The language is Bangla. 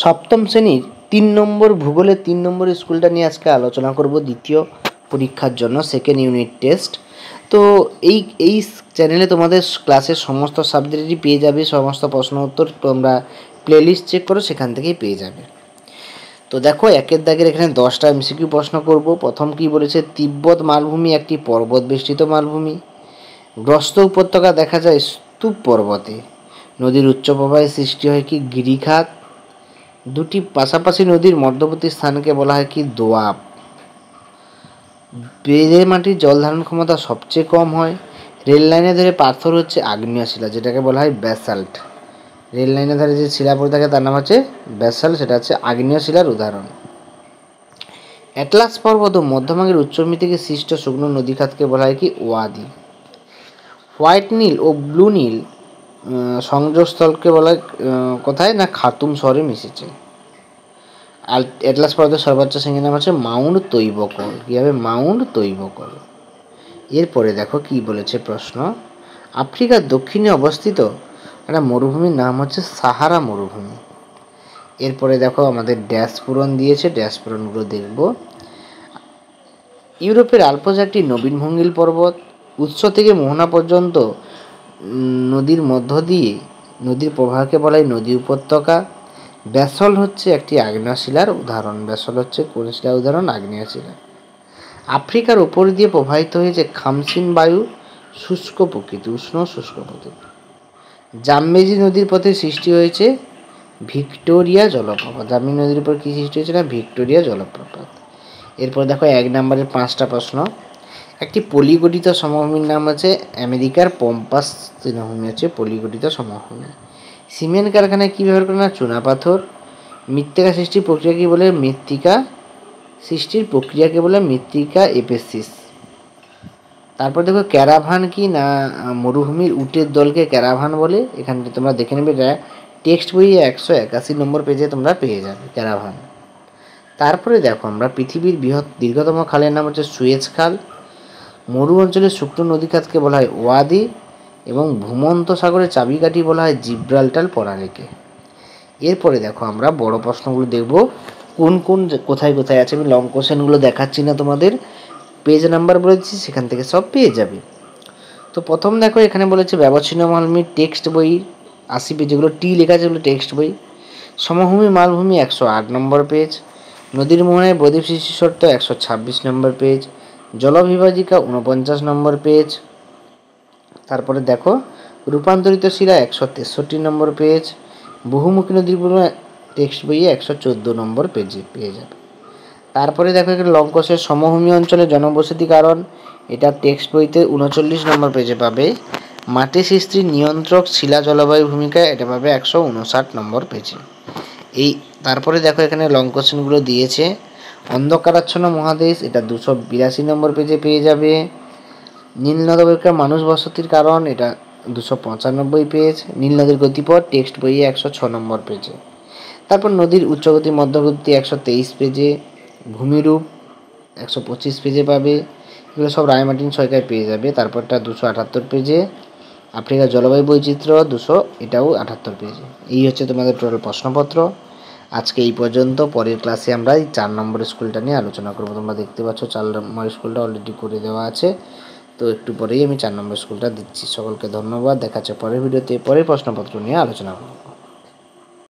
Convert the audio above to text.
সপ্তম শ্রেণীর 3 নম্বর ভূগোলের 3 নম্বর স্কুলটা নিয়ে আজকে আলোচনা করব দ্বিতীয় পরীক্ষার জন্য সেকেন্ড ইউনিট টেস্ট। তো এই চ্যানেলে তোমাদের ক্লাসের সমস্ত সাবজেক্টেরই পেয়ে যাবে, সমস্ত প্রশ্ন উত্তর তোমরা প্লেলিস্ট চেক করো, সেখান থেকেই পেয়ে যাবে। তো দেখো একের দাগের এখানে 10টা এমসিকিউ প্রশ্ন করব। প্রথম কি বলেছে, তিব্বত মালভূমি একটি পর্বত বেষ্টিত মালভূমি। গ্রস্ত উপত্যকা দেখা যায় স্তূপ পর্বতে। নদীর উচ্চ প্রবাহে সৃষ্টি হয় কি গিরিখাত। দুটি পাশাপাশি নদীর মধ্যবর্তী স্থানকে বলা হয় কি দোয়াব। বেলে মাটির জল ধারণ ক্ষমতা সবচেয়ে কম হয়। রেল লাইনে ধরে পাথর হচ্ছে আগ্নেয় শিলা, যেটাকে বলা হয় ব্যাসাল্ট। রেল লাইনের ধারে যে শিলা পড়ে থাকে তার নাম হচ্ছে ব্যাসাল্ট, সেটা হচ্ছে আগ্নেয় শিলার উদাহরণ। অ্যাটলাস পর্বত ও মধ্যভাগের উচ্চভূমি থেকে সৃষ্ট শুকনো নদীখাতকে বলা হয় কি ওয়াদি। হোয়াইট নীল ও ব্লু নীল সংযোগস্থলকে বলা হয় কোথায় না খাতুম শহরে মিশেছে। অ্যাটলাস পর্বতের সর্বোচ্চ শৃঙ্গের নাম হচ্ছে মাউন্ট তৈবকল। কী হবে? মাউন্ট তৈবকল। এরপরে দেখো কি বলেছে প্রশ্ন, আফ্রিকার দক্ষিণে অবস্থিত একটা মরুভূমির নাম হচ্ছে সাহারা মরুভূমি। এরপরে দেখো আমাদের ড্যাশ পূরণ দিয়েছে, ড্যাশ পূরণগুলো দেখব। ইউরোপের আল্পস একটি নবীন ভঙ্গিল পর্বত। উৎস থেকে মোহনা পর্যন্ত নদীর মধ্য দিয়ে নদীর প্রবাহকে বলা হয় নদী উপত্যকা। ব্যাসল্ট হচ্ছে একটি আগ্নেয় শিলার উদাহরণ। ব্যাসল্ট হচ্ছে কোন শিলার উদাহরণ? আগ্নেয় শিলা। আফ্রিকার উপর দিয়ে প্রবাহিত হয়েছে খামসিন বায়ু, শুষ্ক প্রকৃতি, উষ্ণ শুষ্ক প্রকৃতি। জামবেজি নদীর পথে সৃষ্টি হয়েছে ভিক্টোরিয়া জলপ্রপাত। জামবেজি নদীর উপর কী সৃষ্টি হয়েছে না? ভিক্টোরিয়া জলপ্রপাত। এরপর দেখো 1 নম্বরের 5টা প্রশ্ন। একটি পলিগঠিত সমভূমির নাম হচ্ছে আমেরিকার পম্পাস তৃণভূমি, হচ্ছে পলিগঠিত সমভূমি। সিমেন্ট কারখানায় কী ব্যবহার করে না? চুনাপাথর। মৃত্তিকা সৃষ্টির প্রক্রিয়াকে বলে মৃত্তিকা এপেসিস। তারপর দেখো ক্যারাভান কি না? মরুভূমির উটের দলকে ক্যারাভান বলে। এখানে তোমরা দেখে নেবে, টেক্সট বইয়ে 181 নম্বর পেজে তোমরা পেয়ে যাবে ক্যারাভান। তারপরে দেখো আমরা পৃথিবীর দীর্ঘতম খালের নাম হচ্ছে সুয়েজ খাল। মরু অঞ্চলের শুকনো নদীখাতকে বলা হয় ওয়াদি এবং ভূমন্ত সাগরের চাবিকাঠি বলা হয় জিব্রাল্টার প্রণালীকে। এরপরে দেখো আমরা বড় প্রশ্নগুলো দেখব, কোথায় কোথায় আছে। আমি লং কোশ্চেনগুলো দেখাচ্ছি না, তোমাদের পেজ নাম্বার বলে দিচ্ছি, সেখান থেকে সব পেয়ে যাবে। তো প্রথম দেখো এখানে বলেছে ব্যবচ্ছিন্ন মালভূমির টেক্সট বই 80 পেজ, যেগুলো টি লেখা আছে সেগুলো টেক্সট বই। সমভূমি মালভূমি 108 নম্বর পেজ। নদীর মোহনায় বদ্বীপ সৃষ্টি শর্ত 126 নম্বর পেজ। জলবিভাজিকা 49 নম্বর পেজ। তারপরে দেখো রূপান্তরিত শিলা 163 নম্বর পেজ। বহুমুখী নদীর পূর্বে টেক্সট বইয়ে 114 নম্বর পেজে পেয়ে যাবে। তারপরে দেখো এখানে লং কোর্সের সমভূমি অঞ্চলে জনবসতি কারণ, এটা টেক্সট বইতে 39 নম্বর পেজে পাবে। মাটি সৃষ্টির নিয়ন্ত্রক শিলা জলবায়ু ভূমিকা, এটা পাবে 159 নম্বর পেজে। তারপরে দেখো এখানে লং কোশ্চেনগুলো দিয়েছে। অন্ধকারাচ্ছন্ন মহাদেশ, এটা 282 নম্বর পেজে পেয়ে যাবে। নীল নদবর্ষা মানুষ বসতির কারণ, এটা 295 পেজ। নীল নদীর গতিপথ টেক্সট বইয়ে 106 নম্বর পেজে। তারপর নদীর উচ্চগতি মধ্যগতি 123 পেজে। ভূমিরূপ 125 পেজে পাবে। এগুলো সব রায়মার্টিন সরকার পেয়ে যাবে। তারপরটা 278 পেজে। আফ্রিকার জলবায়ু বৈচিত্র্য 200, এটাও 78 পেজে। এই হচ্ছে তোমাদের টোটাল প্রশ্নপত্র। আজকে এই পর্যন্ত। পরের ক্লাসে আমরা এই 4 নম্বর স্কুলটা নিয়ে আলোচনা করবো। তোমরা দেখতে পাচ্ছ 4 নম্বর স্কুলটা অলরেডি করে দেওয়া আছে, তো একটু পরেই আমি 4 নম্বর স্কুলটা দিচ্ছি। সকলকে ধন্যবাদ। দেখা হচ্ছে পরের ভিডিওতে, পরের প্রশ্নপত্র নিয়ে আলোচনা করব।